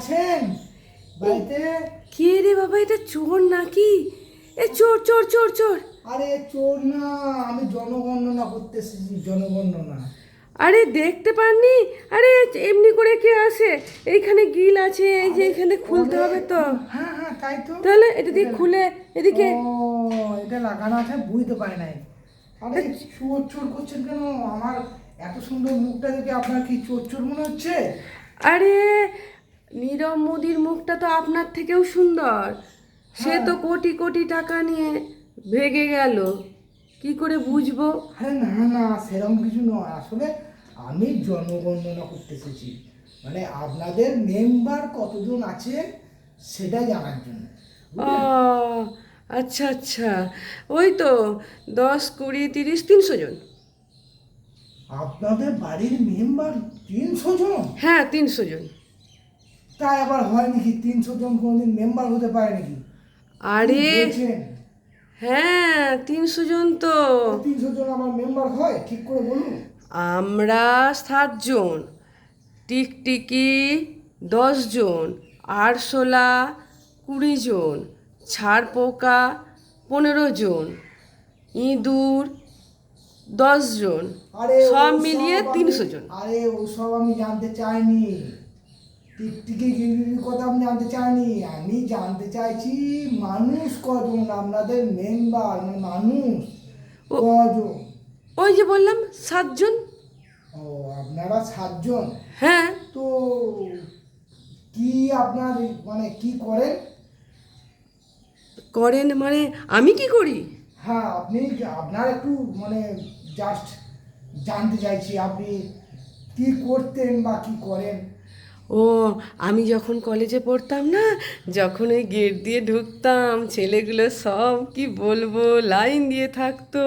আছেন বাড়িতে? কে রে বাবা, এটা চোর নাকি? এ চোর চোর চোর চোর! আরে চোর না, আমি জনগণনা করতে এসেছি, জনগণনা। আরে দেখতে পাননি? আরে এমনি করে কে আসে? এইখানে গিল আছে, এই যে এখানে খুলতে হবে তো। হ্যাঁ হ্যাঁ, তাই তো। তাহলে এটা দিয়ে খুলে এদিকে। ও, এটা লাগানো আছে, বুঝতে পারি নাই। আরে চোর চোর করছেন কেন? আমার এত সুন্দর মুখটা দেখে আপনার কি চোর চোর মনে হচ্ছে? আরে নীরব মোদির মুখটা তো আপনার থেকেও সুন্দর। সে তো কোটি কোটি টাকা নিয়ে ভেগে গেল, কি করে বুঝবো? আরে না না, সেরকম কিছু নয়। আসলে আমি জনগণনা করতে এসেছি, মানে আপনাদের মেম্বার কতজন আছে সেটা জানার জন্য। ও আচ্ছা আচ্ছা, ওই তো 10, 20, 30, 300 জন। আপনাদের বাড়ির মেম্বার 300 জন? হ্যাঁ, 300 জন। তাই আবার হয় নাকি? 300 জন কোনোদিন মেম্বার হতে পারে নাকি? কি আরে বলছেন? হ্যাঁ, 300 জন তো। 300 জন আমার মেম্বার হয়? ঠিক করে বলুন। আমরা 7 জন, টিকটিকি 10 জন, আরশোলা 20 জন, ছারপোকা 15 জন, ইঁদুর 10 জন, আরে সব ওসব মিলিয়ে 300 জন। আরে ওসব আমি জানতে চাইনি। টিকটিকি গিরিগিরির কথা আমি জানতে চাইনি। আমি জানতে চাইছি মানুষ কজন আপনাদের মেম্বার, মানে মানুষ ও কজন? ওই যে বললাম 7 জন। ও, আপনারা 7 জন। হ্যাঁ, তো কি আপনার, মানে কি করেন? করেন মানে আমি কি করি? হ্যাঁ, আপনি আপনার একটু মানে জাস্ট জানতে চাইছি আপনি কি করতেন বা কি করেন। ও, আমি যখন কলেজে পড়তাম না, যখন ওই গেট দিয়ে ঢুকতাম, ছেলেগুলো সব কি বলবো লাইন দিয়ে থাকতো,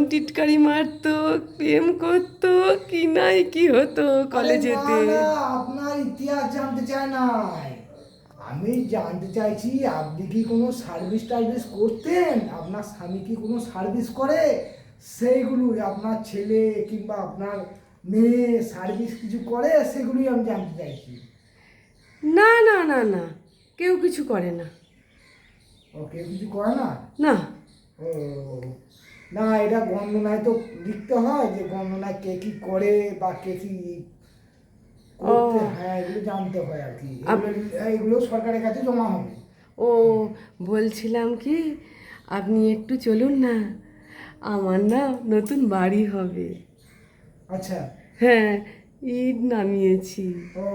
টিটকারি মারতো, প্রেম করতো, কি নাই কি হতো আরে না কলেজেতে। না, আপনার ইতিহাস জানতে চাই নাই। আমি জানতে চাইছি আপনি কি কোনো সার্ভিস টার্ভিস করতেন? আপনার স্বামী কি কোনো সার্ভিস করে? সেইগুলোই, আপনার ছেলে কিংবা আপনার মেয়ে সার্ভিস কিছু করে, সেগুলোই আমি জানতে চাইছি। না না না না, কেউ কিছু করে না। ওকে, কিছু করে না? না। ও, না, এটা গণনায় তো লিখতে হয় যে গণনায় কে কি করে বা কে কি ও করতে, হ্যাঁ এগুলো জানতে হয় আর কি। এগুলো সরকারের কাছে জমা হবে। ও বলছিলাম কি, আপনি একটু চলুন না, আমার না নতুন বাড়ি হবে। আচ্ছা। হ্যাঁ, ইট নামিয়েছি, ও,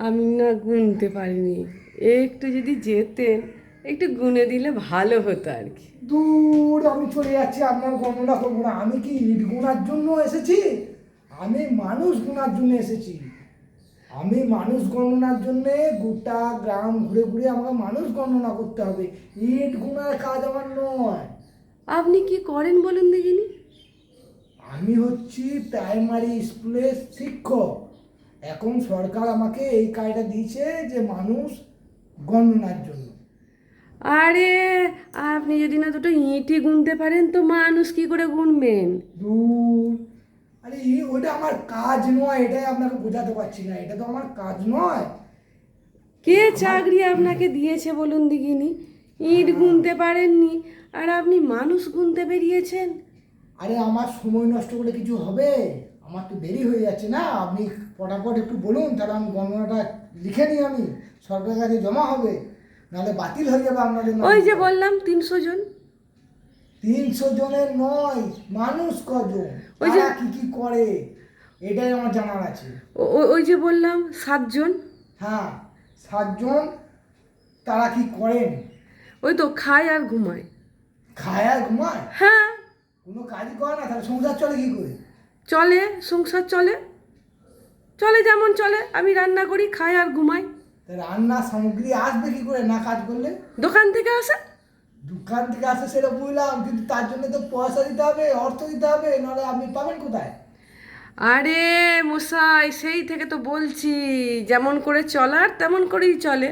আমি না গুনতে পারিনি। একটু যদি যেতেন, একটু গুনে দিলে ভালো হতো আর কি। দূর, আমি চলে যাচ্ছি, আপনার গণনা করবো না। আমি কি ইট গোনার জন্য এসেছি? আমি মানুষ গোনার জন্য এসেছি। আমি মানুষ গণনার জন্য গোটা গ্রাম ঘুরে ঘুরে আমাকে মানুষ গণনা করতে হবে। ইট গোনার কাজ আমার নয়। আপনি কি করেন বলুন দেখিনি? আমি হচ্ছি প্রাইমারি স্কুলের শিক্ষক। এখন সরকার আমাকে এই কাজটা দিয়েছে যে মানুষ গণনার জন্য। আরে আপনি যদি না দুটো ইঁটই গুনতে পারেন তো মানুষ কি করে গুনবেন? দূর, আরে ওটা আমার কাজ নয়, এটাই আপনাকে বোঝাতে পারছি না, এটা তো আমার কাজ নয়। কে চাকরি আপনাকে দিয়েছে বলুন দেখিনি? ইঁট গুনতে পারেননি, আর আপনি মানুষ গুনতে বেরিয়েছেন। আরে আমার সময় নষ্ট করে কিছু হবে? আমার তো দেরি হয়ে যাচ্ছে না। আপনি ফটাফট একটু বলুন, তাহলে আমি গণনাটা লিখে নিই, আমি সরকারের কাছে জমা হবে, নাহলে বাতিল হয়ে যাবে আপনাদের ওই যে নামটা। বললাম 300 জন। 300 জনের নয়, মানুষ কজন, ওই যে তারা কি কি করে, এটাই আমার জানার আছে। ওই যে বললাম 7 জন। হ্যাঁ, 7 জন, তারা কি করেন? ওই তো খায় আর ঘুমায়। খায় আর ঘুমায়? হ্যাঁ, কোনো কাজই করে না, তাহলে সংসার চলে কি করে? চলে, সংসার চলে, চলে যেমন চলে। আমি রান্না করি, খাই আর ঘুমাই। তা রান্না সামগ্রী আসবে কি করে না কাজ করলে? দোকান থেকে আসে। দোকান থেকে আসে সেটা বুঝলাম, কিন্তু তার জন্য তো পয়সা দিতে হবে, অর্থ দিতে হবে, নাহলে আপনি পাবেন কোথায়? আরে মশাই, সেই থেকে তো বলছি, যেমন করে চলার তেমন করেই চলে।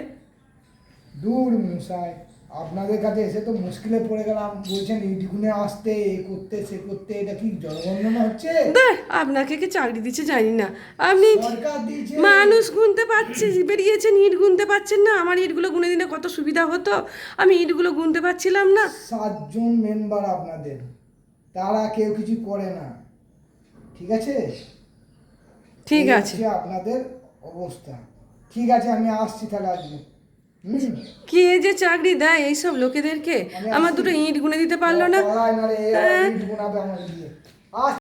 দূর মশাই, আপনাদের কাছে এসে তো মুশকিলে পড়ে গেলাম, বলছেন ইট গুনে আসতে এ করতে সে করতে, এটা কি জনগণনা হচ্ছে? দেখ আপনাকে কি চাকরি দিচ্ছে জানি না, আপনি সরকার দিয়েছে। মানুষ গুনতে পারছে বেরিয়েছেন, ইট গুনতে পারছেন না। আমার ইটগুলো গুনে দিলে কত সুবিধা হতো, আমি ইটগুলো গুনতে পারছিলাম না। 7 জন মেম্বার আপনাদের, তারা কেউ কিছু করে না, ঠিক আছে? ঠিক এই আছে, হচ্ছে আপনাদের অবস্থা। ঠিক আছে, আমি আসছি তাহলে আজকে। কে যে চাকরি দেয় এইসব লোকেদেরকে, আমি আমার আসছি। দুটো ইট গুনে দিতে পারলো না। পড়ায় না রে, হ্যাঁ। ইট গুনাবে আমাকে দিয়ে।